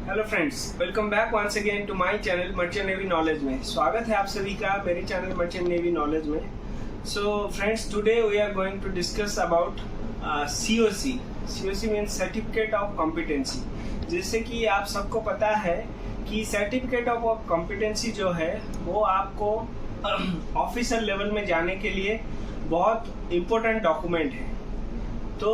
Hello friends, welcome back once again to my channel merchant navy knowledge में। स्वागत है आप सभी का मेरे चैनल मर्चेंट नेवी नॉलेज में। So friends, today we are going to discuss about COC। COC means certificate of competency. जैसे कि आप सबको पता है कि सर्टिफिकेट ऑफ कॉम्पिटेंसी जो है वो आपको ऑफिसर लेवल में जाने के लिए बहुत इम्पोर्टेंट डॉक्यूमेंट है। तो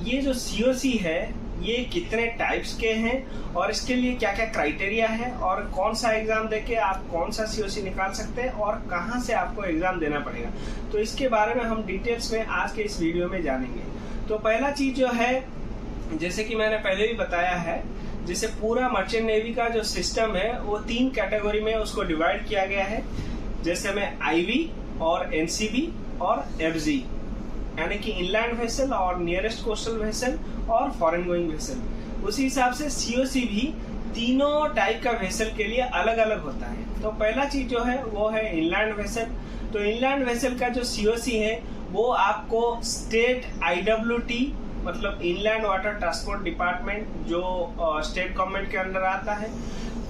ये जो COC है ये कितने टाइप्स के हैं और इसके लिए क्या क्या क्राइटेरिया है और कौन सा एग्जाम देके आप कौन सा COC निकाल सकते हैं और कहाँ से आपको एग्जाम देना पड़ेगा, तो इसके बारे में हम डिटेल्स में आज के इस वीडियो में जानेंगे। तो पहला चीज जो है, जैसे कि मैंने पहले भी बताया है, जैसे पूरा मर्चेंट नेवी का जो सिस्टम है वो 3 कैटेगरी में उसको डिवाइड किया गया है। जैसे में IV और NCB और FG, यानी कि इनलैंड वेसल और नियरेस्ट कोस्टल वेसल और फॉरेन गोइंग वेसल। उसी हिसाब से COC भी तीनों टाइप का वेसल के लिए अलग अलग होता है। तो पहला चीज जो है वो है इनलैंड वेसल। तो इनलैंड वेसल का जो COC है वो आपको स्टेट IWT मतलब इनलैंड वाटर ट्रांसपोर्ट डिपार्टमेंट जो स्टेट गवर्नमेंट के अंडर आता है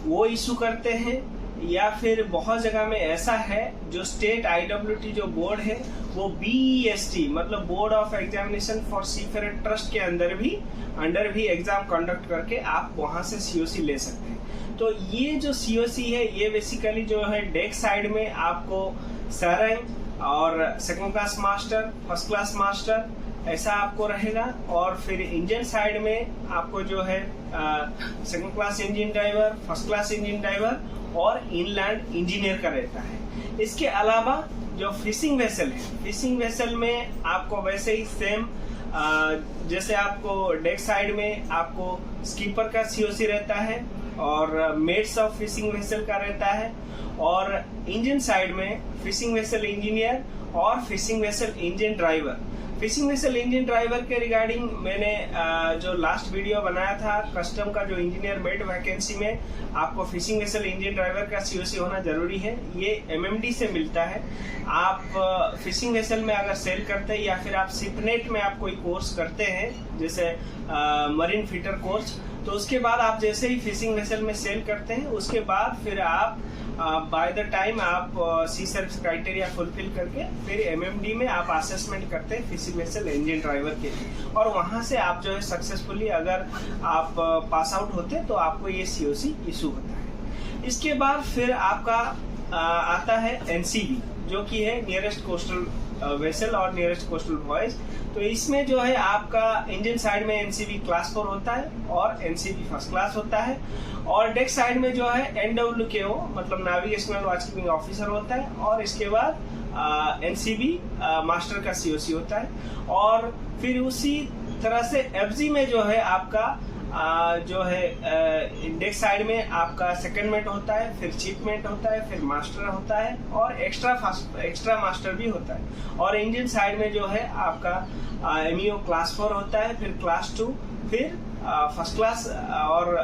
वो इशू करते हैं, या फिर बहुत जगह में ऐसा है जो स्टेट IWT जो बोर्ड है वो BEST मतलब board of examination for seafarer trust के अंदर भी एग्जाम कंडक्ट करके आप वहां से COC ले सकते हैं। तो ये जो COC है ये बेसिकली जो है डेक साइड में आपको सरंग और second class master, first class master ऐसा आपको रहेगा, और फिर इंजन साइड में आपको जो है second class engine driver, first class engine driver और इनलैंड इंजीनियर का रहता है। इसके अलावा जो फिशिंग वेसल है, फिशिंग वेसल में आपको वैसे ही सेम जैसे आपको डेक साइड में आपको स्कीपर का COC रहता है और मेट्स ऑफ फिशिंग वेसल का रहता है, और इंजन साइड में फिशिंग वेसल इंजीनियर और fishing vessel engine driver. Fishing vessel engine driver के रिगार्डिंग मैंने जो लास्ट वीडियो बनाया था, कस्टम का जो इंजीनियर मेट वैकेंसी में आपको फिशिंग वेसल इंजन ड्राइवर का COC होना जरूरी है। ये MMD से मिलता है। आप फिशिंग वेसल में अगर सेल करते हैं या फिर आप शिपनेट में आप कोई कोर्स करते हैं जैसे मरीन फिटर कोर्स, तो उसके बाद आप जैसे ही फिशिंग वेसल में सेल करते हैं उसके बाद फिर आप बाय द टाइम आप C सर्विस क्राइटेरिया फुलफिल करके फिर MMD में आप असेसमेंट करते हैं फिशिंग वेसल इंजन ड्राइवर के लिए, और वहां से आप जो है सक्सेसफुली अगर आप पास आउट होते तो आपको ये COC इशू होता है। इसके बाद फिर आपका आता है NCB जो कि है नियरेस्ट कोस्टल वेसल और नियरेस्ट कोस्टल वॉयज। तो इसमें जो है आपका इंजन साइड में NCB क्लास 4 होता है और NCB फर्स्ट क्लास होता है, और डेक साइड में जो है NWKO मतलब नेविगेशनल वॉच कीपिंग ऑफिसर होता है, और इसके बाद NCB मास्टर का COC होता है। और फिर उसी तरह से FG में जो है आपका जो है डेक साइड में आपका सेकंडमेंट होता है, फिर चीफमेंट होता है, फिर मास्टर होता है और एक्स्ट्रा मास्टर भी होता है, और इंजन साइड में जो है आपका MEO क्लास 4 होता है, फिर क्लास 2, फिर फर्स्ट क्लास और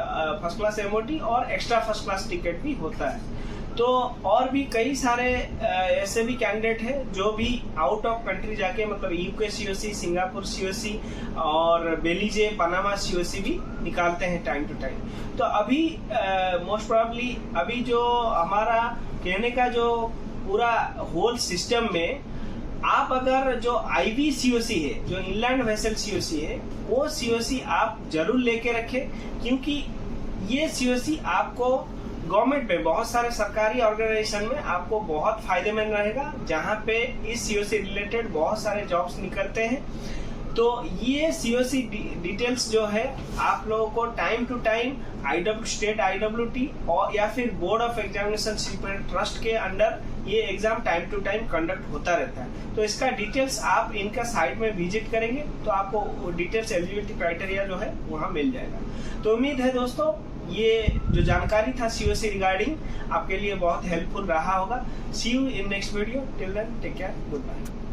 फर्स्ट क्लास MOT और एक्स्ट्रा फर्स्ट क्लास टिकट भी होता है। तो और भी कई सारे ऐसे भी कैंडिडेट हैं जो भी आउट ऑफ कंट्री जाके मतलब UK COC, सिंगापुर COC और बेलीजे, पनामा COC भी निकालते हैं टाइम टू टाइम। तो अभी मोस्ट प्रोबेबली अभी जो हमारा कहने का जो पूरा होल सिस्टम में आप अगर जो IV COC है, जो इनलैंड वेसल COC है, वो COC आप जरूर लेके रखें, क्योंकि ये COC आपको गवर्नमेंट में बहुत सारे सरकारी ऑर्गेनाइजेशन में आपको बहुत फायदेमंद रहेगा, जहां पे इस COC रिलेटेड बहुत सारे जॉब्स निकलते हैं। तो ये COC डिटेल्स जो है आप लोगों को time to time state IWT और या फिर board of examination seafarer trust के अंडर ये exam time to time conduct होता रहता है। तो इसका डिटेल्स आप इनका साइट में विजिट करेंगे तो आपको डिटेल्स एलिजिबिलिटी क्राइटेरिया जो है वहाँ मिल जाएगा। तो उम्मीद है दोस्तों ये जो जानकारी था COC रिगार्डिंग आपके लिए बहुत हेल्पफुल रहा होगा। See you in next video. Till then take care, good bye.